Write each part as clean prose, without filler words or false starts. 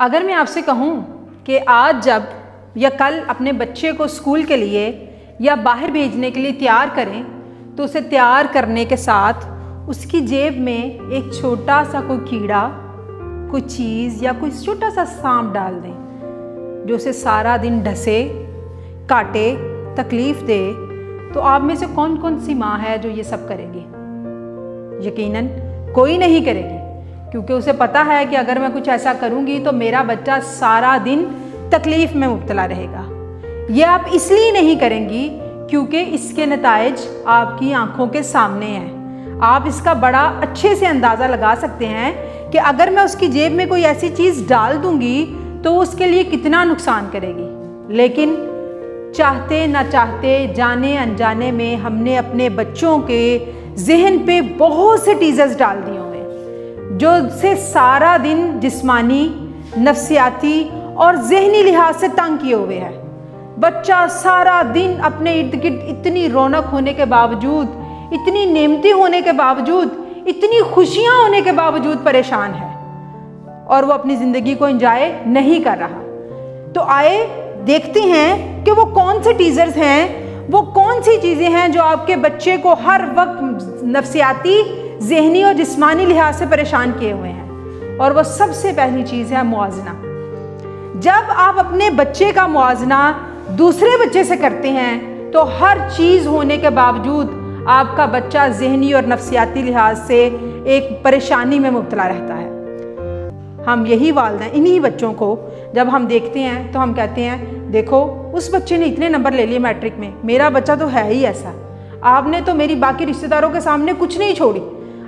अगर मैं आपसे कहूँ कि आज जब या कल अपने बच्चे को स्कूल के लिए या बाहर भेजने के लिए तैयार करें तो उसे तैयार करने के साथ उसकी जेब में एक छोटा सा कोई कीड़ा, कोई चीज़ या कोई छोटा सा सांप डाल दें जो उसे सारा दिन डसे, काटे, तकलीफ़ दे, तो आप में से कौन कौन सी माँ है जो ये सब करेगी? यकीनन कोई नहीं करेगी, क्योंकि उसे पता है कि अगर मैं कुछ ऐसा करूँगी तो मेरा बच्चा सारा दिन तकलीफ़ में मुब्तला रहेगा। ये आप इसलिए नहीं करेंगी क्योंकि इसके नताइज आपकी आंखों के सामने हैं। आप इसका बड़ा अच्छे से अंदाज़ा लगा सकते हैं कि अगर मैं उसकी जेब में कोई ऐसी चीज़ डाल दूँगी तो उसके लिए कितना नुकसान करेगी। लेकिन चाहते ना चाहते, जाने अनजाने में हमने अपने बच्चों के जहन पे बहुत से टीजर्स डाल दिए हुए हैं जो से सारा दिन जिस्मानी, नफ्सियाती और जहनी लिहाज से तंग किए हुए हैं। बच्चा सारा दिन अपने इर्द गिर्द इतनी रौनक होने के बावजूद, इतनी नेमती होने के बावजूद, इतनी खुशियां होने के बावजूद परेशान है और वो अपनी ज़िंदगी को एंजॉय नहीं कर रहा। तो आए देखते हैं कि वो कौन से टीजर्स हैं, वो कौन सी चीज़ें हैं जो आपके बच्चे को हर वक्त नफ्सियाती, जहनी और जिस्मानी लिहाज से परेशान किए हुए हैं। और वो सबसे पहली चीज़ है मुआजना। जब आप अपने बच्चे का मुआजना दूसरे बच्चे से करते हैं तो हर चीज़ होने के बावजूद आपका बच्चा जहनी और नफ्सियाती लिहाज से एक परेशानी में मुब्तला रहता है। हम यही वालिदैन इन्हीं बच्चों को जब हम देखते हैं तो हम कहते हैं, देखो उस बच्चे ने इतने नंबर ले लिए मैट्रिक में, मेरा बच्चा तो है ही ऐसा। आपने तो मेरी बाकी रिश्तेदारों के सामने कुछ नहीं छोड़ी,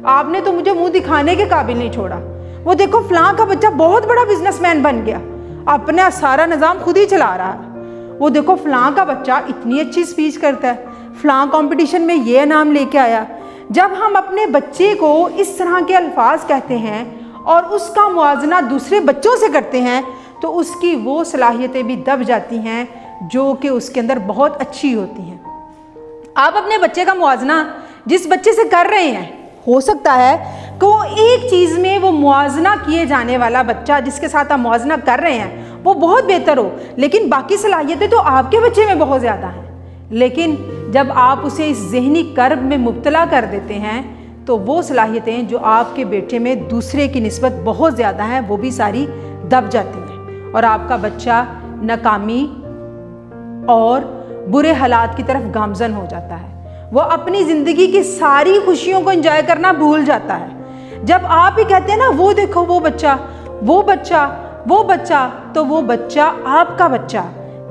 आपने तो मुझे मुंह दिखाने के काबिल नहीं छोड़ा। वो देखो फलां का बच्चा बहुत बड़ा बिजनेसमैन बन गया, अपना सारा निज़ाम खुद ही चला रहा है। वो देखो फलां का बच्चा इतनी अच्छी स्पीच करता है, फलां कंपटीशन में ये इनाम लेके आया। जब हम अपने बच्चे को इस तरह के अल्फाज कहते हैं और उसका मुआवजा दूसरे बच्चों से करते हैं तो उसकी वो सलाहियतें भी दब जाती हैं जो कि उसके अंदर बहुत अच्छी होती हैं। आप अपने बच्चे का मुआवजा जिस बच्चे से कर रहे हैं, हो सकता है कि वो एक चीज़ में वो मुआवजा किए जाने वाला बच्चा जिसके साथ आप मुआवजा कर रहे हैं वो बहुत बेहतर हो, लेकिन बाकी सलाहियतें तो आपके बच्चे में बहुत ज़्यादा हैं। लेकिन जब आप उसे इस जहनी कर्ब में मुब्तला कर देते हैं तो वो सलाहियतें जो आपके बेटे में दूसरे की निस्बत बहुत ज़्यादा हैं वो भी सारी दब जाती हैं और आपका बच्चा नाकामी और बुरे हालात की तरफ गामज़न हो जाता है। वो अपनी ज़िंदगी की सारी खुशियों को एंजॉय करना भूल जाता है। जब आप ही कहते हैं ना, वो देखो वो बच्चा, वो बच्चा, वो बच्चा, तो वो बच्चा आपका बच्चा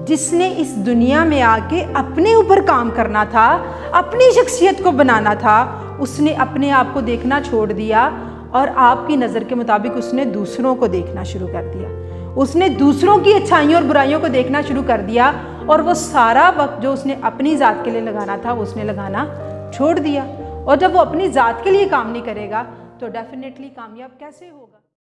जिसने इस दुनिया में आके अपने ऊपर काम करना था, अपनी शख्सियत को बनाना था, उसने अपने आप को देखना छोड़ दिया और आपकी नज़र के मुताबिक उसने दूसरों को देखना शुरू कर दिया। उसने दूसरों की अच्छाइयों और बुराइयों को देखना शुरू कर दिया और वो सारा वक्त जो उसने अपनी ज़ात के लिए लगाना था वो उसने लगाना छोड़ दिया। और जब वो अपनी ज़ात के लिए काम नहीं करेगा तो डेफिनेटली कामयाब कैसे होगा।